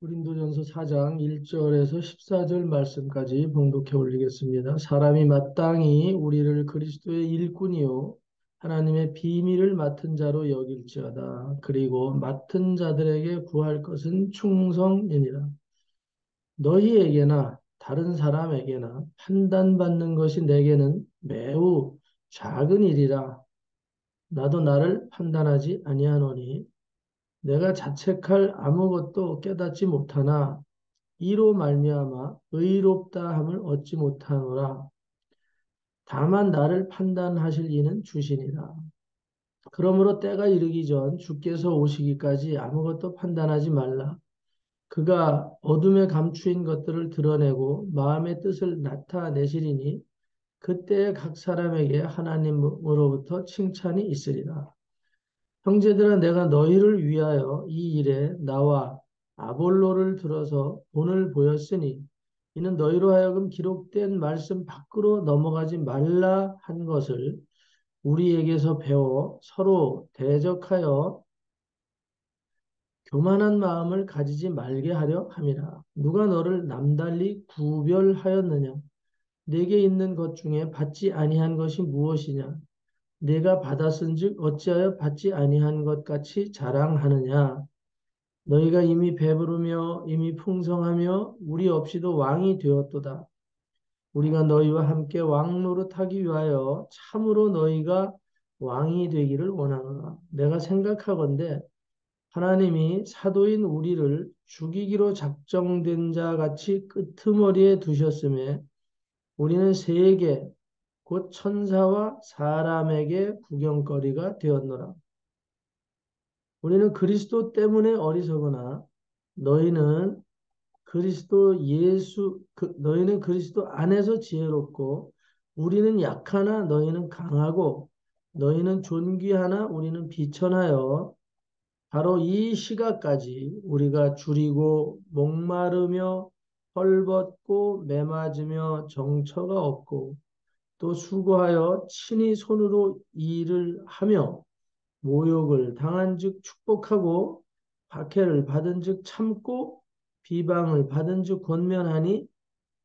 고린도전서 4장 1절에서 14절 말씀까지 봉독해 올리겠습니다. 사람이 마땅히 우리를 그리스도의 일꾼이요 하나님의 비밀을 맡은 자로 여길지어다. 그리고 맡은 자들에게 구할 것은 충성이니라. 너희에게나 다른 사람에게나 판단받는 것이 내게는 매우 작은 일이라. 나도 나를 판단하지 아니하노니 내가 자책할 아무것도 깨닫지 못하나 이로 말미암아 의롭다 함을 얻지 못하노라. 다만 나를 판단하실 이는 주시니라. 그러므로 때가 이르기 전 주께서 오시기까지 아무것도 판단하지 말라. 그가 어둠에 감추인 것들을 드러내고 마음의 뜻을 나타내시리니 그때에 각 사람에게 하나님으로부터 칭찬이 있으리라. 형제들아, 내가 너희를 위하여 이 일에 나와 아볼로를 들어서 본을 보였으니 이는 너희로 하여금 기록된 말씀 밖으로 넘어가지 말라 한 것을 우리에게서 배워 서로 대적하여 교만한 마음을 가지지 말게 하려 함이라. 누가 너를 남달리 구별하였느냐? 내게 있는 것 중에 받지 아니한 것이 무엇이냐? 내가 받았은즉 어찌하여 받지 아니한 것 같이 자랑하느냐? 너희가 이미 배부르며 이미 풍성하며 우리 없이도 왕이 되었도다. 우리가 너희와 함께 왕 노릇하기 위하여 참으로 너희가 왕이 되기를 원하노라. 내가 생각하건대 하나님이 사도인 우리를 죽이기로 작정된 자 같이 끄트머리에 두셨음에 우리는 세계 곧 천사와 사람에게 구경거리가 되었노라. 우리는 그리스도 때문에 어리석으나 너희는 너희는 그리스도 안에서 지혜롭고 우리는 약하나 너희는 강하고 너희는 존귀하나 우리는 비천하여 바로 이 시각까지 우리가 줄이고 목마르며 헐벗고 매맞으며 정처가 없고 또 수고하여 친히 손으로 일을 하며 모욕을 당한즉 축복하고 박해를 받은즉 참고 비방을 받은즉 권면하니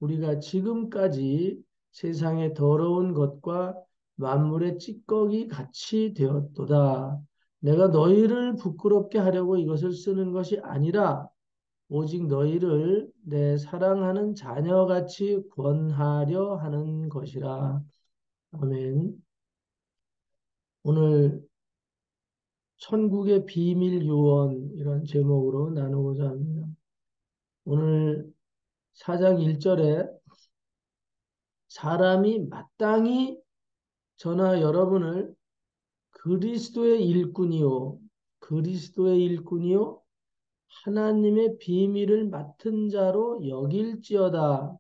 우리가 지금까지 세상의 더러운 것과 만물의 찌꺼기 같이 되었도다. 내가 너희를 부끄럽게 하려고 이것을 쓰는 것이 아니라 오직 너희를 내 사랑하는 자녀같이 권하려 하는 것이라. 아멘. 오늘 천국의 비밀 요원 이런 제목으로 나누고자 합니다. 오늘 4장 1절에 사람이 마땅히 저나 여러분을 그리스도의 일꾼이요 하나님의 비밀을 맡은 자로 여길지어다.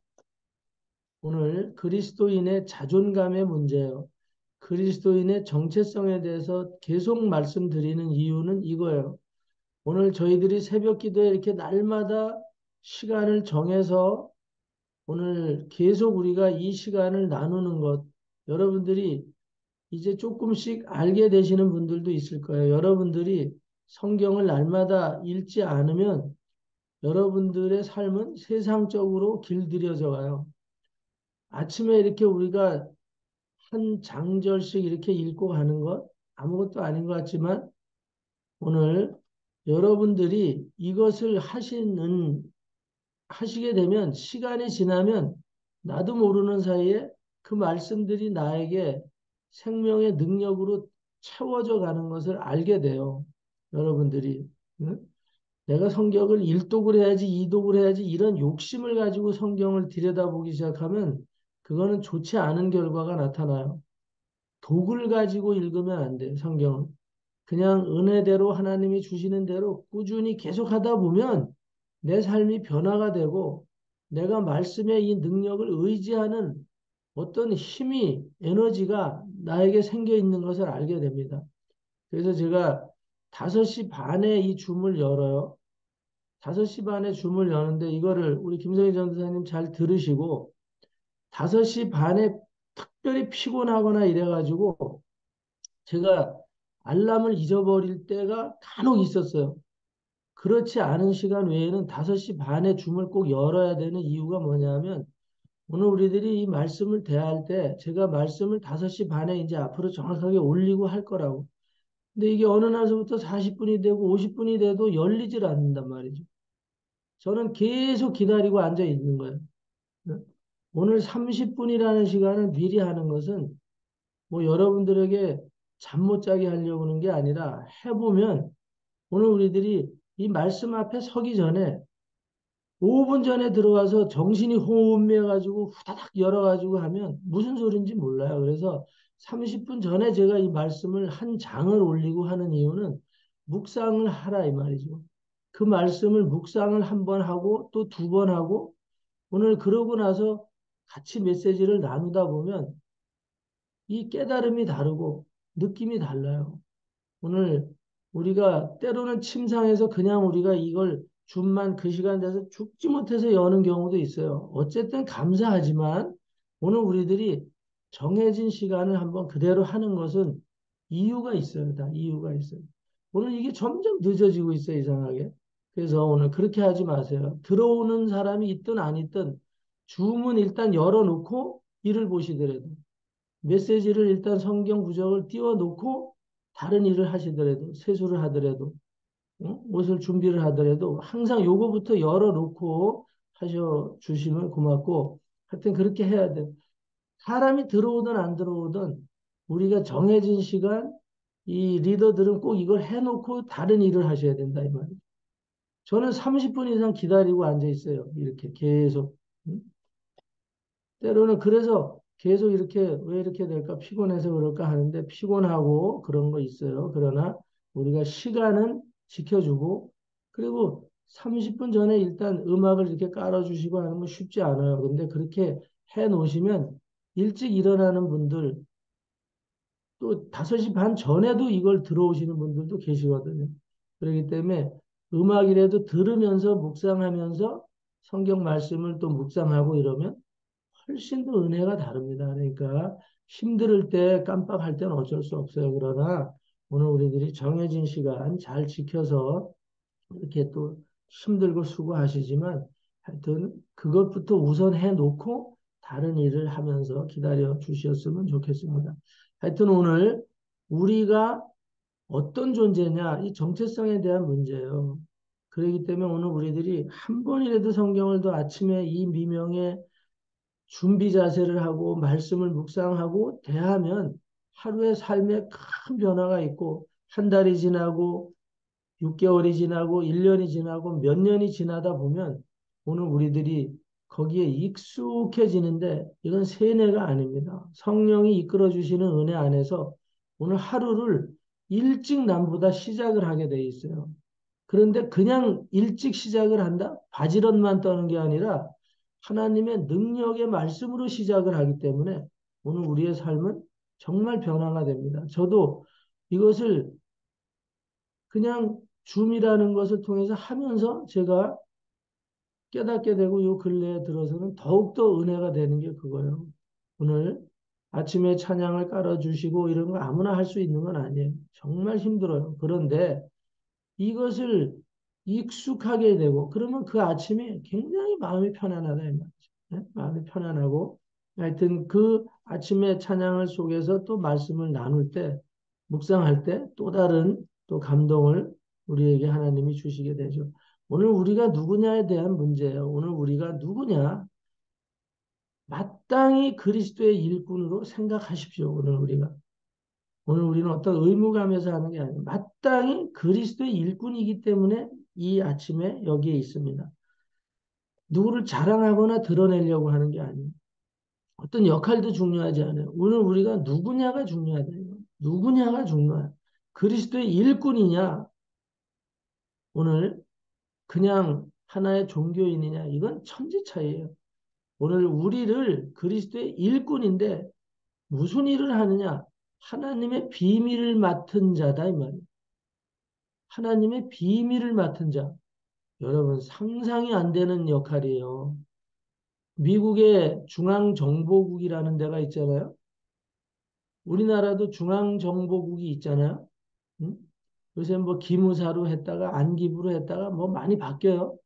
오늘 그리스도인의 자존감의 문제예요. 그리스도인의 정체성에 대해서 계속 말씀드리는 이유는 이거예요. 오늘 저희들이 새벽 기도에 이렇게 날마다 시간을 정해서 오늘 계속 우리가 이 시간을 나누는 것, 여러분들이 이제 조금씩 알게 되시는 분들도 있을 거예요. 여러분들이 성경을 날마다 읽지 않으면 여러분들의 삶은 세상적으로 길들여져 가요. 아침에 이렇게 우리가 한 장절씩 이렇게 읽고 가는 것 아무것도 아닌 것 같지만 오늘 여러분들이 이것을 하시게 되면 시간이 지나면 나도 모르는 사이에 그 말씀들이 나에게 생명의 능력으로 채워져 가는 것을 알게 돼요. 여러분들이. 응? 내가 성경을 1독을 해야지, 2독을 해야지 이런 욕심을 가지고 성경을 들여다보기 시작하면 그거는 좋지 않은 결과가 나타나요. 독을 가지고 읽으면 안 돼요, 성경은. 그냥 은혜대로 하나님이 주시는 대로 꾸준히 계속 하다 보면 내 삶이 변화가 되고 내가 말씀의 이 능력을 의지하는 어떤 힘이, 에너지가 나에게 생겨 있는 것을 알게 됩니다. 그래서 제가 5시 반에 이 줌을 열어요. 5시 반에 줌을 여는데 이거를 우리 김성희 전도사님 잘 들으시고 5시 반에 특별히 피곤하거나 이래가지고 제가 알람을 잊어버릴 때가 간혹 있었어요. 그렇지 않은 시간 외에는 5시 반에 줌을 꼭 열어야 되는 이유가 뭐냐면 오늘 우리들이 이 말씀을 대할 때 제가 말씀을 5시 반에 이제 앞으로 정확하게 올리고 할 거라고. 근데 이게 어느 날서부터 40분이 되고 50분이 돼도 열리질 않는단 말이죠. 저는 계속 기다리고 앉아 있는 거예요. 오늘 30분이라는 시간을 미리 하는 것은 뭐 여러분들에게 잠 못 자게 하려고 하는 게 아니라 해보면 오늘 우리들이 이 말씀 앞에 서기 전에 5분 전에 들어가서 정신이 혼미해가지고 후다닥 열어가지고 하면 무슨 소린지 몰라요. 그래서 30분 전에 제가 이 말씀을 한 장을 올리고 하는 이유는 묵상을 하라 이 말이죠. 그 말씀을 묵상을 한 번 하고 또 2번 하고 오늘 그러고 나서 같이 메시지를 나누다 보면 이 깨달음이 다르고 느낌이 달라요. 오늘 우리가 때로는 침상에서 그냥 우리가 이걸 줌만 그 시간 돼서 죽지 못해서 여는 경우도 있어요. 어쨌든 감사하지만 오늘 우리들이 정해진 시간을 한번 그대로 하는 것은 이유가 있어요. 다 이유가 있어요. 오늘 이게 점점 늦어지고 있어요. 이상하게. 그래서 오늘 그렇게 하지 마세요. 들어오는 사람이 있든 안 있든 줌은 일단 열어놓고 일을 보시더라도 메시지를 일단 성경 구절을 띄워놓고 다른 일을 하시더라도 세수를 하더라도 옷을 준비를 하더라도 항상 요거부터 열어놓고 하셔 주시면 고맙고 하여튼 그렇게 해야 돼. 사람이 들어오든 안 들어오든 우리가 정해진 시간 이 리더들은 꼭 이걸 해놓고 다른 일을 하셔야 된다 이 말이에요. 저는 30분 이상 기다리고 앉아 있어요. 이렇게 계속. 응? 때로는 그래서 계속 이렇게 왜 이렇게 될까 피곤해서 그럴까 하는데 피곤하고 그런 거 있어요. 그러나 우리가 시간은 지켜주고 그리고 30분 전에 일단 음악을 이렇게 깔아주시고 하는 건 쉽지 않아요. 근데 그렇게 해 놓으시면 일찍 일어나는 분들 또 5시 반 전에도 이걸 들어오시는 분들도 계시거든요. 그렇기 때문에 음악이라도 들으면서 묵상하면서 성경 말씀을 또 묵상하고 이러면 훨씬 더 은혜가 다릅니다. 그러니까 힘들 때 깜빡할 때는 어쩔 수 없어요. 그러나 오늘 우리들이 정해진 시간 잘 지켜서 이렇게 또 힘들고 수고하시지만 하여튼 그것부터 우선해 놓고 다른 일을 하면서 기다려 주셨으면 좋겠습니다. 하여튼 오늘 우리가 어떤 존재냐 이 정체성에 대한 문제예요. 그렇기 때문에 오늘 우리들이 한 번이라도 성경을 더 아침에 이 미명의 준비 자세를 하고 말씀을 묵상하고 대하면 하루의 삶에 큰 변화가 있고 한 달이 지나고 6개월이 지나고 1년이 지나고 몇 년이 지나다 보면 오늘 우리들이 거기에 익숙해지는데 이건 세뇌가 아닙니다. 성령이 이끌어 주시는 은혜 안에서 오늘 하루를 일찍 남보다 시작을 하게 돼 있어요. 그런데 그냥 일찍 시작을 한다? 바지런만 떠는 게 아니라 하나님의 능력의 말씀으로 시작을 하기 때문에 오늘 우리의 삶은 정말 변화가 됩니다. 저도 이것을 그냥 줌이라는 것을 통해서 하면서 제가 깨닫게 되고 요 근래에 들어서는 더욱더 은혜가 되는 게 그거예요. 오늘 아침에 찬양을 깔아주시고 이런 거 아무나 할 수 있는 건 아니에요. 정말 힘들어요. 그런데 이것을 익숙하게 되고 그러면 그 아침에 굉장히 마음이 편안하다 이 말이죠. 네? 마음이 편안하고 하여튼 그 아침에 찬양을 속에서 또 말씀을 나눌 때 묵상할 때 또 다른 또 감동을 우리에게 하나님이 주시게 되죠. 오늘 우리가 누구냐에 대한 문제예요. 오늘 우리가 누구냐? 마땅히 그리스도의 일꾼으로 생각하십시오. 오늘 우리는 어떤 의무감에서 하는 게 아니에요. 마땅히 그리스도의 일꾼이기 때문에 이 아침에 여기에 있습니다. 누구를 자랑하거나 드러내려고 하는 게 아니에요. 어떤 역할도 중요하지 않아요. 오늘 우리가 누구냐가 중요하다. 누구냐가 중요해요. 그리스도의 일꾼이냐, 오늘 그냥 하나의 종교인이냐, 이건 천지 차이예요. 오늘 우리를 그리스도의 일꾼인데 무슨 일을 하느냐? 하나님의 비밀을 맡은 자다 이 말이에요. 하나님의 비밀을 맡은 자. 여러분 상상이 안 되는 역할이에요. 미국의 중앙정보국이라는 데가 있잖아요. 우리나라도 중앙정보국이 있잖아요. 응? 요새 뭐 기무사로 했다가 안기부로 했다가 뭐 많이 바뀌어요.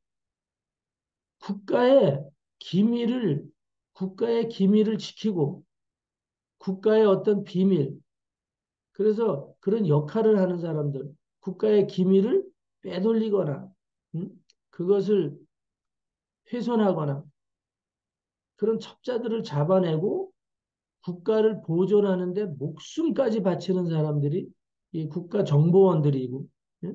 국가의 기밀을, 국가의 기밀을 지키고 국가의 어떤 비밀, 그래서 그런 역할을 하는 사람들, 국가의 기밀을 빼돌리거나, 음? 그것을 훼손하거나 그런 첩자들을 잡아내고 국가를 보존하는데 목숨까지 바치는 사람들이 이 국가정보원들이고, 예?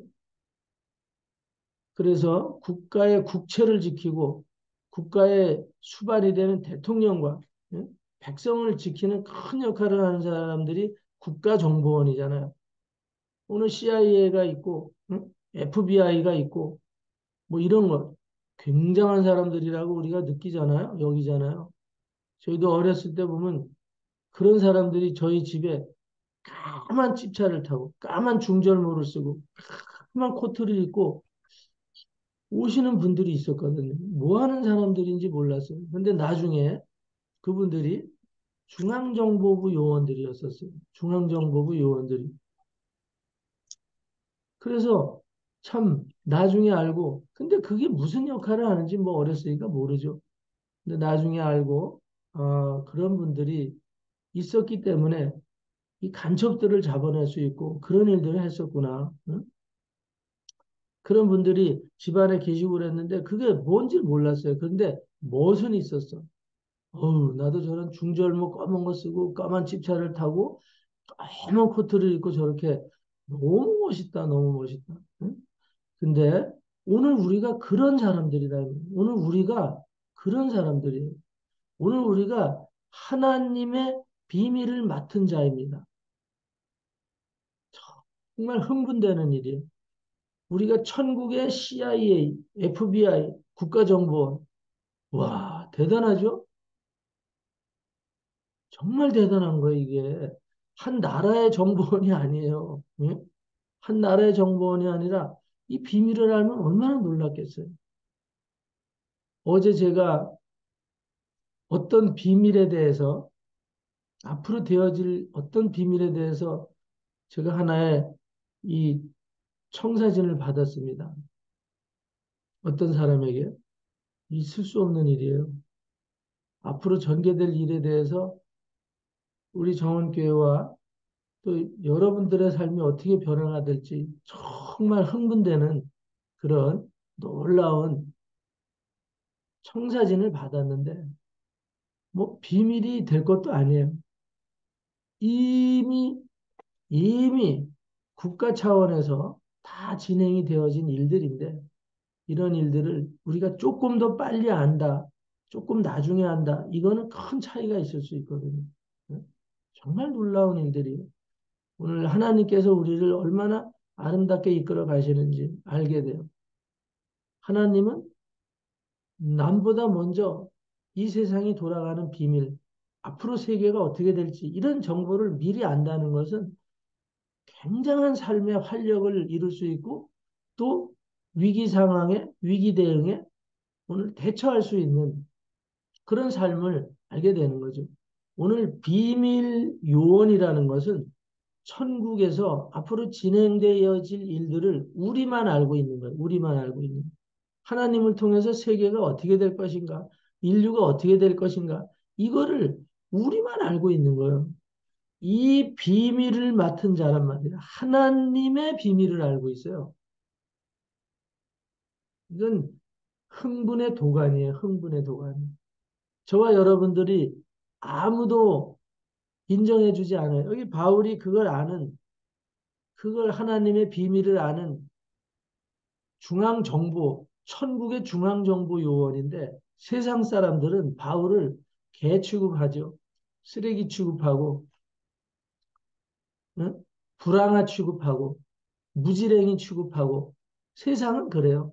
그래서 국가의 국채를 지키고 국가의 수반이 되는 대통령과, 예? 백성을 지키는 큰 역할을 하는 사람들이 국가정보원이잖아요. 오늘 CIA가 있고, FBI가 있고, 뭐 이런 것. 굉장한 사람들이라고 우리가 느끼잖아요. 여기잖아요. 저희도 어렸을 때 보면 그런 사람들이 저희 집에 까만 찝차를 타고 까만 중절모를 쓰고 까만 코트를 입고 오시는 분들이 있었거든요. 뭐 하는 사람들인지 몰랐어요. 근데 나중에 그분들이 중앙정보부 요원들이었었어요. 중앙정보부 요원들이. 그래서 참 나중에 알고, 근데 그게 무슨 역할을 하는지 뭐 어렸으니까 모르죠. 근데 나중에 알고, 그런 분들이 있었기 때문에 이 간첩들을 잡아낼 수 있고 그런 일들을 했었구나. 응? 그런 분들이 집안에 계시고 그랬는데 그게 뭔지 몰랐어요. 그런데 멋은 있었어. 어우, 나도 저런 중절모 검은 거 쓰고 까만 집차를 타고 까만 코트를 입고 저렇게 너무 멋있다, 너무 멋있다. 응? 근데 오늘 우리가 그런 사람들이다. 오늘 우리가 그런 사람들이에요. 오늘 우리가 하나님의 비밀을 맡은 자입니다. 정말 흥분되는 일이에요. 우리가 천국의 CIA, FBI, 국가정보원. 와, 대단하죠? 정말 대단한 거예요, 이게. 한 나라의 정보원이 아니에요. 예? 한 나라의 정보원이 아니라 이 비밀을 알면 얼마나 놀랐겠어요. 어제 제가 어떤 비밀에 대해서, 앞으로 되어질 어떤 비밀에 대해서 제가 하나의 이 청사진을 받았습니다. 어떤 사람에게. 있을 수 없는 일이에요. 앞으로 전개될 일에 대해서 우리 정원교회와 또 여러분들의 삶이 어떻게 변화가 될지 정말 흥분되는 그런 놀라운 청사진을 받았는데 뭐 비밀이 될 것도 아니에요. 이미 이미 국가 차원에서 다 진행이 되어진 일들인데 이런 일들을 우리가 조금 더 빨리 안다, 조금 나중에 안다, 이거는 큰 차이가 있을 수 있거든요. 네? 정말 놀라운 일들이에요. 오늘 하나님께서 우리를 얼마나 아름답게 이끌어 가시는지 알게 돼요. 하나님은 남보다 먼저 이 세상이 돌아가는 비밀, 앞으로 세계가 어떻게 될지 이런 정보를 미리 안다는 것은 굉장한 삶의 활력을 이룰 수 있고 또 위기 상황에, 위기 대응에 오늘 대처할 수 있는 그런 삶을 알게 되는 거죠. 오늘 비밀 요원이라는 것은 천국에서 앞으로 진행되어질 일들을 우리만 알고 있는 거예요. 우리만 알고 있는. 하나님을 통해서 세계가 어떻게 될 것인가, 인류가 어떻게 될 것인가, 이거를 우리만 알고 있는 거예요. 이 비밀을 맡은 자란 말이에요. 하나님의 비밀을 알고 있어요. 이건 흥분의 도가니에요. 흥분의 도가니. 저와 여러분들이 아무도 인정해주지 않아요. 여기 바울이 그걸 아는, 그걸 하나님의 비밀을 아는 중앙정보, 천국의 중앙정보 요원인데 세상 사람들은 바울을 개 취급하죠. 쓰레기 취급하고, 응? 불황아 취급하고, 무지랭이 취급하고, 세상은 그래요.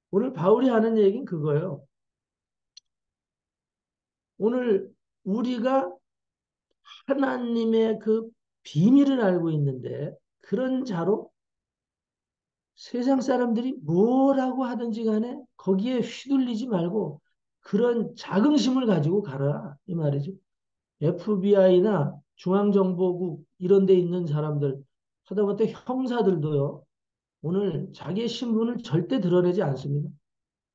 오늘 바울이 하는 얘기는 그거예요. 오늘 우리가 하나님의 그 비밀을 알고 있는데 그런 자로 세상 사람들이 뭐라고 하든지 간에 거기에 휘둘리지 말고 그런 자긍심을 가지고 가라 이 말이죠. FBI나 중앙정보국 이런 데 있는 사람들 하다못해 형사들도요, 오늘 자기의 신분을 절대 드러내지 않습니다.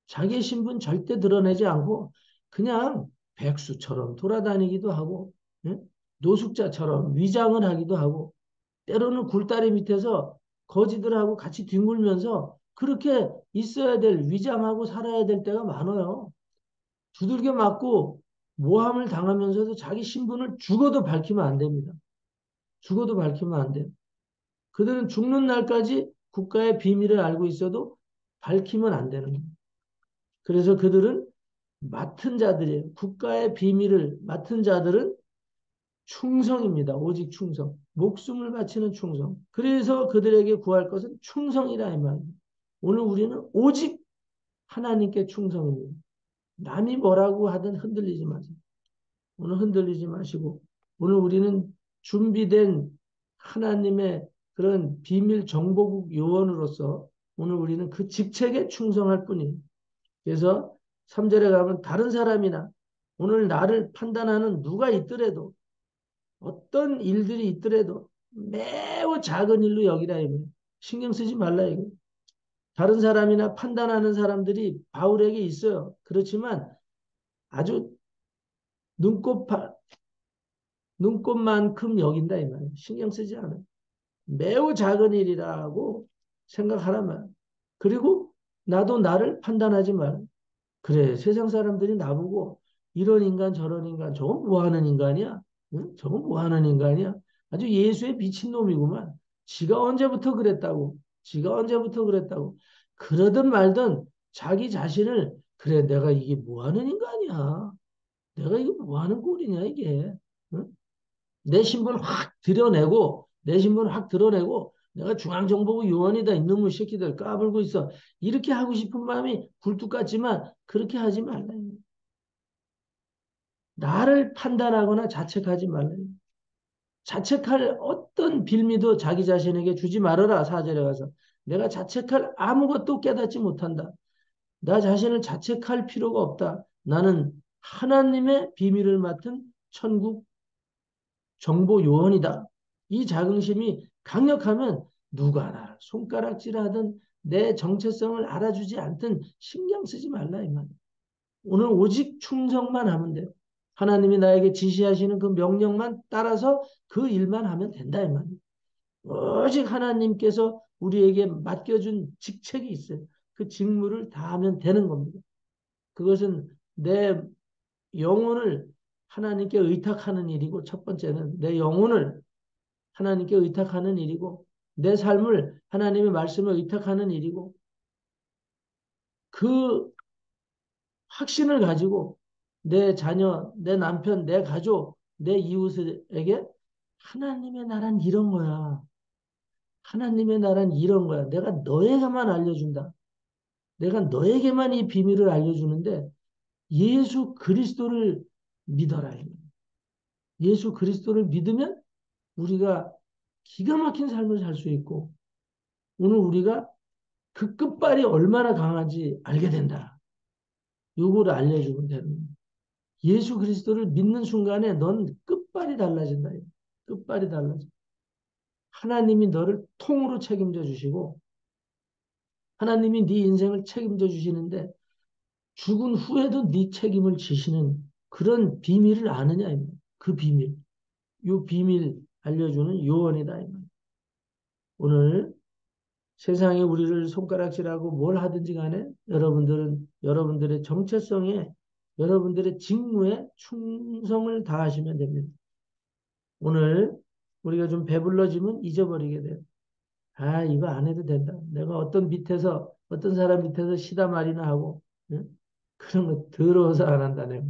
자기의 신분 절대 드러내지 않고 그냥 백수처럼 돌아다니기도 하고, 예? 노숙자처럼 위장을 하기도 하고, 때로는 굴다리 밑에서 거지들하고 같이 뒹굴면서 그렇게 있어야 될, 위장하고 살아야 될 때가 많아요. 두들겨 맞고 모함을 당하면서도 자기 신분을 죽어도 밝히면 안 됩니다. 죽어도 밝히면 안 돼요. 그들은 죽는 날까지 국가의 비밀을 알고 있어도 밝히면 안 되는 거예요. 그래서 그들은 맡은 자들이에요. 국가의 비밀을 맡은 자들은 충성입니다. 오직 충성. 목숨을 바치는 충성. 그래서 그들에게 구할 것은 충성이라 이 말입니다. 오늘 우리는 오직 하나님께 충성입니다. 남이 뭐라고 하든 흔들리지 마세요. 오늘 흔들리지 마시고 오늘 우리는 준비된 하나님의 그런 비밀 정보국 요원으로서 오늘 우리는 그 직책에 충성할 뿐이에요. 그래서 3절에 가면 다른 사람이나 오늘 나를 판단하는 누가 있더라도 어떤 일들이 있더라도 매우 작은 일로 여기라 이거예요. 신경 쓰지 말라 이거예요. 다른 사람이나 판단하는 사람들이 바울에게 있어요. 그렇지만 아주 눈곱, 눈곱만큼 여긴다 이 말이에요. 신경 쓰지 않아요. 매우 작은 일이라고 생각하란 말이에요. 그리고 나도 나를 판단하지 말아요. 그래, 세상 사람들이 나보고 이런 인간 저런 인간 저건 뭐 하는 인간이야? 응? 저건 뭐 하는 인간이야? 아주 예수의 미친놈이구만. 지가 언제부터 그랬다고. 지가 언제부터 그랬다고. 그러든 말든 자기 자신을 그래 내가 이게 뭐 하는 인간이야. 내가 이게 뭐 하는 꼴이냐 이게. 응? 내 신분 확 드러내고 내 신분 확 드러내고 내가 중앙정보부 요원이다 이놈의 새끼들 까불고 있어. 이렇게 하고 싶은 마음이 굴뚝 같지만 그렇게 하지 말라. 나를 판단하거나 자책하지 말라. 자책할 어떤 빌미도 자기 자신에게 주지 말아라. 4절에 가서. 내가 자책할 아무것도 깨닫지 못한다. 나 자신을 자책할 필요가 없다. 나는 하나님의 비밀을 맡은 천국 정보 요원이다. 이 자긍심이 강력하면 누가 나를 손가락질하든 내 정체성을 알아주지 않든 신경 쓰지 말라 이 말이야. 오늘 오직 충성만 하면 돼요. 하나님이 나에게 지시하시는 그 명령만 따라서 그 일만 하면 된다 이 말이에요. 오직 하나님께서 우리에게 맡겨준 직책이 있어요. 그 직무를 다하면 되는 겁니다. 그것은 내 영혼을 하나님께 의탁하는 일이고 첫 번째는 내 영혼을 하나님께 의탁하는 일이고 내 삶을 하나님의 말씀에 의탁하는 일이고 그 확신을 가지고 내 자녀, 내 남편, 내 가족, 내 이웃에게 하나님의 나란 이런 거야. 하나님의 나란 이런 거야. 내가 너에게만 알려준다. 내가 너에게만 이 비밀을 알려주는데 예수 그리스도를 믿어라. 예수 그리스도를 믿으면 우리가 기가 막힌 삶을 살 수 있고 오늘 우리가 그 끝발이 얼마나 강한지 알게 된다. 요거를 알려주면 되는 거예요. 예수 그리스도를 믿는 순간에 넌 끝발이 달라진다. 끝발이 달라져. 하나님이 너를 통으로 책임져 주시고 하나님이 네 인생을 책임져 주시는데 죽은 후에도 네 책임을 지시는 그런 비밀을 아느냐. 그 비밀. 요 비밀 알려주는 요원이다. 오늘 세상에 우리를 손가락질하고 뭘 하든지 간에 여러분들은 여러분들의 정체성에 여러분들의 직무에 충성을 다하시면 됩니다. 오늘 우리가 좀 배불러지면 잊어버리게 돼요. 아, 이거 안 해도 된다. 내가 어떤 밑에서, 어떤 사람 밑에서 시다 말이나 하고, 응? 그런 거 더러워서 안 한다, 내가.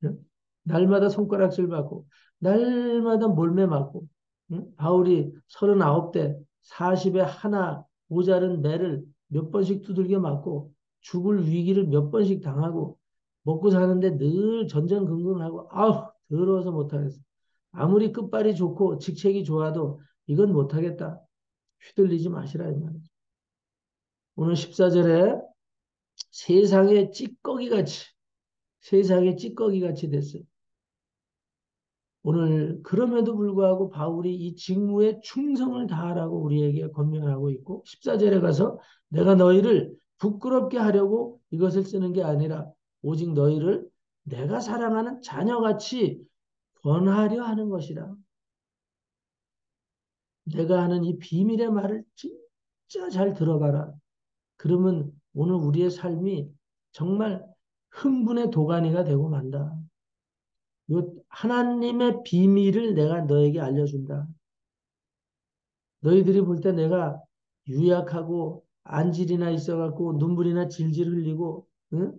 응? 날마다 손가락질 받고, 날마다 몰매 맞고, 응? 바울이 39대, 40에 하나 모자른 매를 몇 번씩 두들겨 맞고, 죽을 위기를 몇 번씩 당하고, 먹고 사는데 늘 전전긍긍하고, 아우, 더러워서 못하겠어. 아무리 끝발이 좋고 직책이 좋아도 이건 못하겠다. 휘둘리지 마시라 이 말이죠. 오늘 14절에 세상의 찌꺼기 같이 세상의 찌꺼기 같이 됐어요. 오늘 그럼에도 불구하고 바울이 이 직무에 충성을 다하라고 우리에게 권면하고 있고 14절에 가서 내가 너희를 부끄럽게 하려고 이것을 쓰는 게 아니라 오직 너희를 내가 사랑하는 자녀같이 권하려 하는 것이라. 내가 하는 이 비밀의 말을 진짜 잘 들어봐라. 그러면 오늘 우리의 삶이 정말 흥분의 도가니가 되고 만다. 요 하나님의 비밀을 내가 너에게 알려준다. 너희들이 볼 때 내가 유약하고 안질이나 있어갖고 눈물이나 질질 흘리고 응?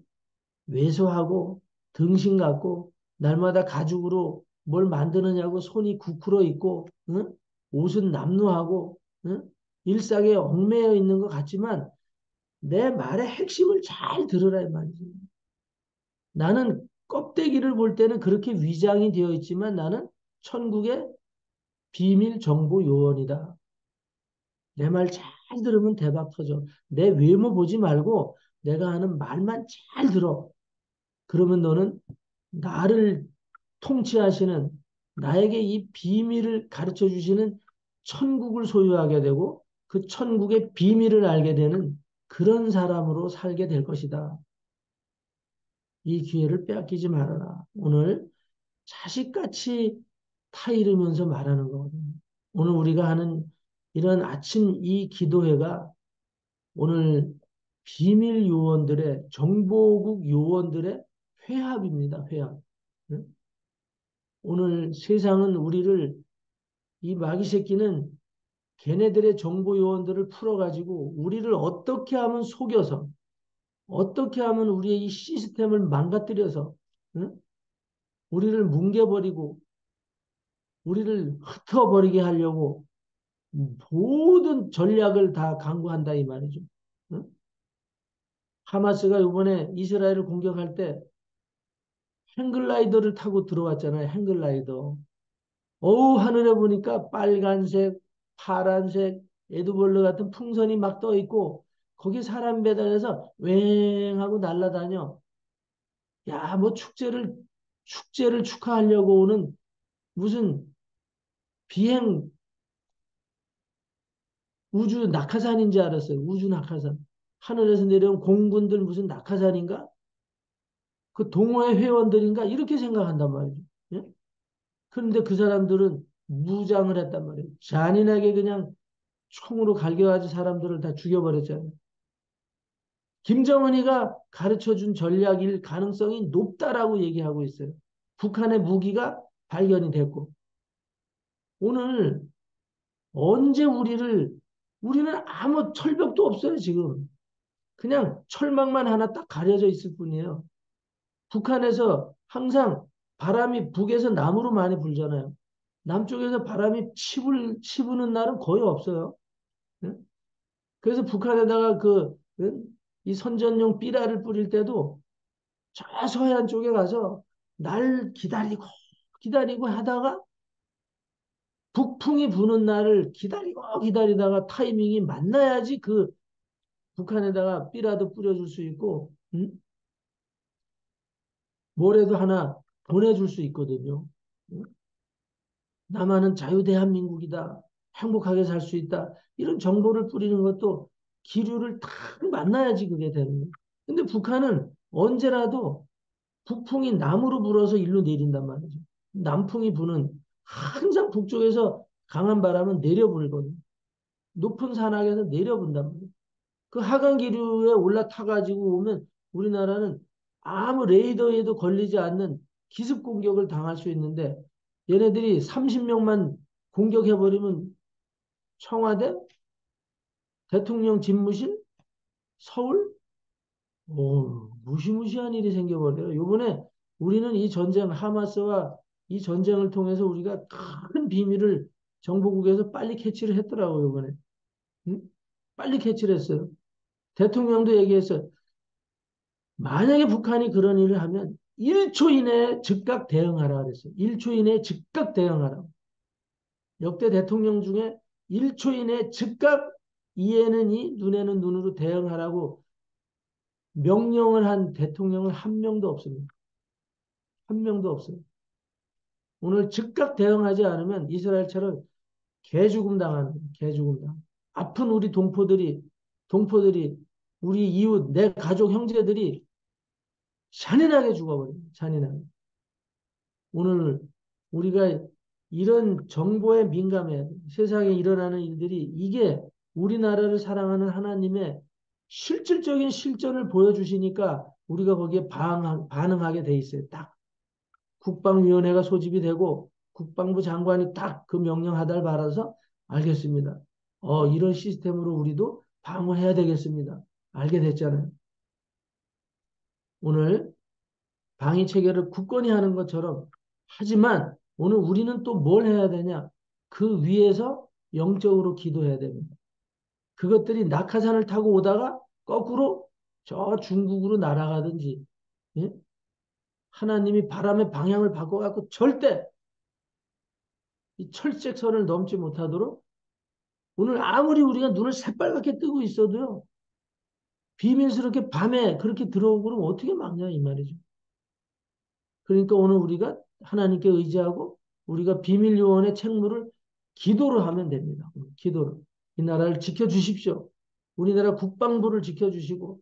왜소하고 등신 같고 날마다 가죽으로 뭘 만드느냐고 손이 구풀어 있고 응? 옷은 남루하고 응? 일상에 얽매여 있는 것 같지만 내 말의 핵심을 잘 들으라 이 말이지. 나는 껍데기를 볼 때는 그렇게 위장이 되어 있지만 나는 천국의 비밀 정보 요원이다. 내 말 잘 들으면 대박 터져. 내 외모 보지 말고 내가 하는 말만 잘 들어. 그러면 너는 나를 통치하시는 나에게 이 비밀을 가르쳐 주시는 천국을 소유하게 되고 그 천국의 비밀을 알게 되는 그런 사람으로 살게 될 것이다. 이 기회를 빼앗기지 말아라. 오늘 자식같이 타이르면서 말하는 거거든요. 오늘 우리가 하는 이런 아침 이 기도회가 오늘 비밀 요원들의 정보국 요원들의 회합입니다. 회합. 응? 오늘 세상은 우리를 이 마귀 새끼는 걔네들의 정보 요원들을 풀어가지고 우리를 어떻게 하면 속여서 어떻게 하면 우리의 이 시스템을 망가뜨려서 응? 우리를 뭉개버리고 우리를 흩어버리게 하려고 모든 전략을 다 강구한다 이 말이죠. 응? 하마스가 이번에 이스라엘을 공격할 때 행글라이더를 타고 들어왔잖아요. 행글라이더. 어우 하늘에 보니까 빨간색, 파란색, 에드벌레 같은 풍선이 막 떠 있고 거기 사람 배달해서 웽 하고 날아다녀. 야, 뭐 축제를 축하하려고 오는 무슨 비행 우주 낙하산인 줄 알았어요. 우주 낙하산. 하늘에서 내려온 공군들 무슨 낙하산인가? 그 동호회 회원들인가? 이렇게 생각한단 말이죠. 예? 그런데 그 사람들은 무장을 했단 말이에요. 잔인하게 그냥 총으로 갈겨가지고 사람들을 다 죽여버렸잖아요. 김정은이가 가르쳐준 전략일 가능성이 높다라고 얘기하고 있어요. 북한의 무기가 발견이 됐고. 오늘 언제 우리는 아무 철벽도 없어요, 지금. 그냥 철망만 하나 딱 가려져 있을 뿐이에요. 북한에서 항상 바람이 북에서 남으로 많이 불잖아요. 남쪽에서 바람이 치부는 날은 거의 없어요. 응? 그래서 북한에다가 응? 이 선전용 삐라를 뿌릴 때도 저 서해안 쪽에 가서 날 기다리고 하다가 북풍이 부는 날을 기다리다가 타이밍이 만나야지 그 북한에다가 삐라도 뿌려줄 수 있고, 응? 뭐라도 하나 보내줄 수 있거든요. 응? 남한은 자유대한민국이다. 행복하게 살 수 있다. 이런 정보를 뿌리는 것도 기류를 딱 만나야지 그게 되는 거예요. 근데 북한은 언제라도 북풍이 남으로 불어서 일로 내린단 말이죠. 남풍이 부는 항상 북쪽에서 강한 바람은 내려 불거든요. 높은 산악에서 내려 분단 말이에요. 그 하강 기류에 올라타가지고 오면 우리나라는 아무 레이더에도 걸리지 않는 기습 공격을 당할 수 있는데 얘네들이 30명만 공격해버리면 청와대, 대통령 집무실, 서울, 무시무시한 일이 생겨버려요. 요번에 우리는 이 전쟁, 하마스와 이 전쟁을 통해서 우리가 큰 비밀을 정보국에서 빨리 캐치를 했더라고요, 요번에. 응? 빨리 캐치를 했어요. 대통령도 얘기했어요. 만약에 북한이 그런 일을 하면 1초 이내에 즉각 대응하라 그랬어요. 1초 이내에 즉각 대응하라. 역대 대통령 중에 1초 이내에 즉각 이에는 이, 눈에는 눈으로 대응하라고 명령을 한 대통령은 한 명도 없습니다. 한 명도 없어요. 오늘 즉각 대응하지 않으면 이스라엘처럼 개죽음 당하는 거예요. 개죽음 당. 아픈 우리 동포들이 우리 이웃, 내 가족 형제들이 잔인하게 죽어버립니다. 잔인하게. 오늘 우리가 이런 정보에 민감해 세상에 일어나는 일들이 이게 우리나라를 사랑하는 하나님의 실질적인 실전을 보여주시니까 우리가 거기에 반응하게 돼 있어요. 딱 국방위원회가 소집이 되고 국방부 장관이 딱 그 명령 하달 받아서 알겠습니다. 이런 시스템으로 우리도 방어해야 되겠습니다. 알게 됐잖아요. 오늘 방위 체계를 굳건히 하는 것처럼 하지만 오늘 우리는 또 뭘 해야 되냐? 그 위에서 영적으로 기도해야 됩니다. 그것들이 낙하산을 타고 오다가 거꾸로 저 중국으로 날아가든지 예? 하나님이 바람의 방향을 바꿔갖고 절대 이 철책선을 넘지 못하도록 오늘 아무리 우리가 눈을 새빨갛게 뜨고 있어도요. 비밀스럽게 밤에 그렇게 들어오고 그러면 어떻게 막냐 이 말이죠. 그러니까 오늘 우리가 하나님께 의지하고 우리가 비밀 요원의 책무를 기도로 하면 됩니다. 기도로. 이 나라를 지켜주십시오. 우리나라 국방부를 지켜주시고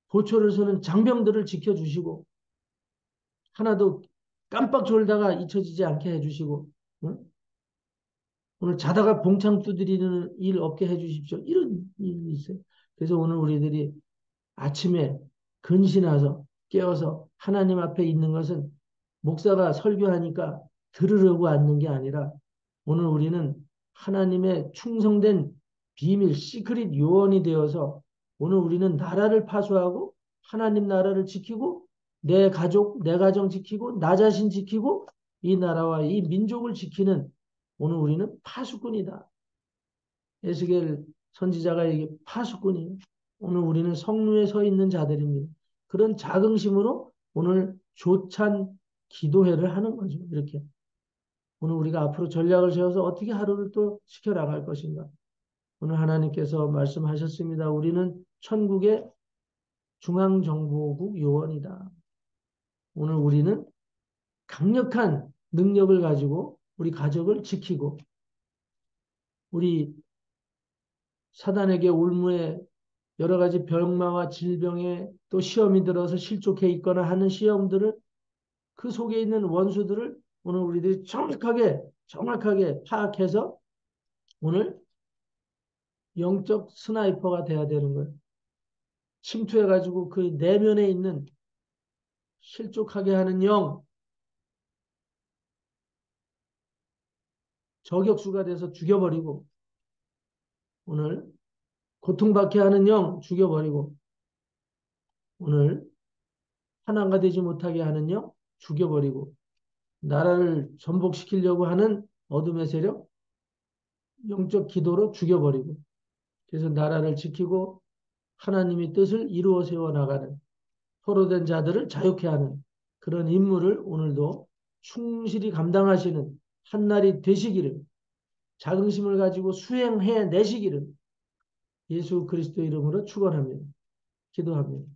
보초를 서는 장병들을 지켜주시고 하나도 깜빡 졸다가 잊혀지지 않게 해주시고 응? 오늘 자다가 봉창 두드리는 일 없게 해주십시오. 이런 일이 있어요. 그래서 오늘 우리들이 아침에 근신해서 깨어서 하나님 앞에 있는 것은 목사가 설교하니까 들으려고 앉는 게 아니라 오늘 우리는 하나님의 충성된 비밀, 시크릿 요원이 되어서 오늘 우리는 나라를 파수하고 하나님 나라를 지키고 내 가족, 내 가정 지키고 나 자신 지키고 이 나라와 이 민족을 지키는 오늘 우리는 파수꾼이다. 에스겔 선지자가 얘기 파수꾼이에요. 오늘 우리는 성루에 서 있는 자들입니다. 그런 자긍심으로 오늘 조찬 기도회를 하는 거죠. 이렇게. 오늘 우리가 앞으로 전략을 세워서 어떻게 하루를 또 지켜나갈 것인가. 오늘 하나님께서 말씀하셨습니다. 우리는 천국의 중앙정보국 요원이다. 오늘 우리는 강력한 능력을 가지고 우리 가족을 지키고 우리 사단에게 올무에 여러 가지 병마와 질병에 또 시험이 들어서 실족해 있거나 하는 시험들을 그 속에 있는 원수들을 오늘 우리들이 정확하게 파악해서 오늘 영적 스나이퍼가 돼야 되는 거예요. 침투해가지고 그 내면에 있는 실족하게 하는 영, 저격수가 돼서 죽여버리고 오늘 고통받게 하는 영 죽여버리고 오늘 하나가 되지 못하게 하는 영 죽여버리고 나라를 전복시키려고 하는 어둠의 세력 영적 기도로 죽여버리고 그래서 나라를 지키고 하나님의 뜻을 이루어 세워 나가는 포로된 자들을 자유케 하는 그런 임무를 오늘도 충실히 감당하시는 한날이 되시기를 자긍심을 가지고 수행해 내시기를 예수 그리스도 이름으로 축원합니다. 기도합니다.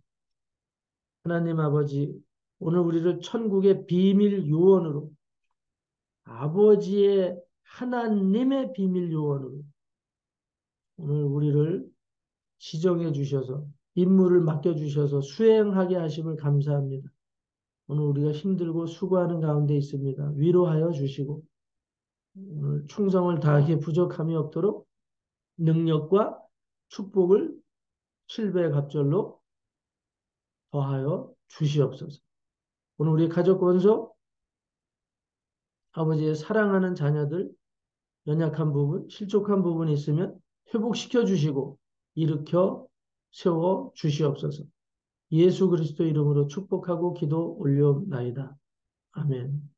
하나님 아버지 오늘 우리를 천국의 비밀 요원으로 아버지의 하나님의 비밀 요원으로 오늘 우리를 지정해 주셔서 임무를 맡겨 주셔서 수행하게 하심을 감사합니다. 오늘 우리가 힘들고 수고하는 가운데 있습니다. 위로하여 주시고 오늘 충성을 다하기에 부족함이 없도록 능력과 축복을 7배 갑절로 더하여 주시옵소서. 오늘 우리 가족 원속 아버지의 사랑하는 자녀들 연약한 부분, 실족한 부분이 있으면 회복시켜 주시고 일으켜 세워 주시옵소서. 예수 그리스도 이름으로 축복하고 기도 올려옵나이다. 아멘.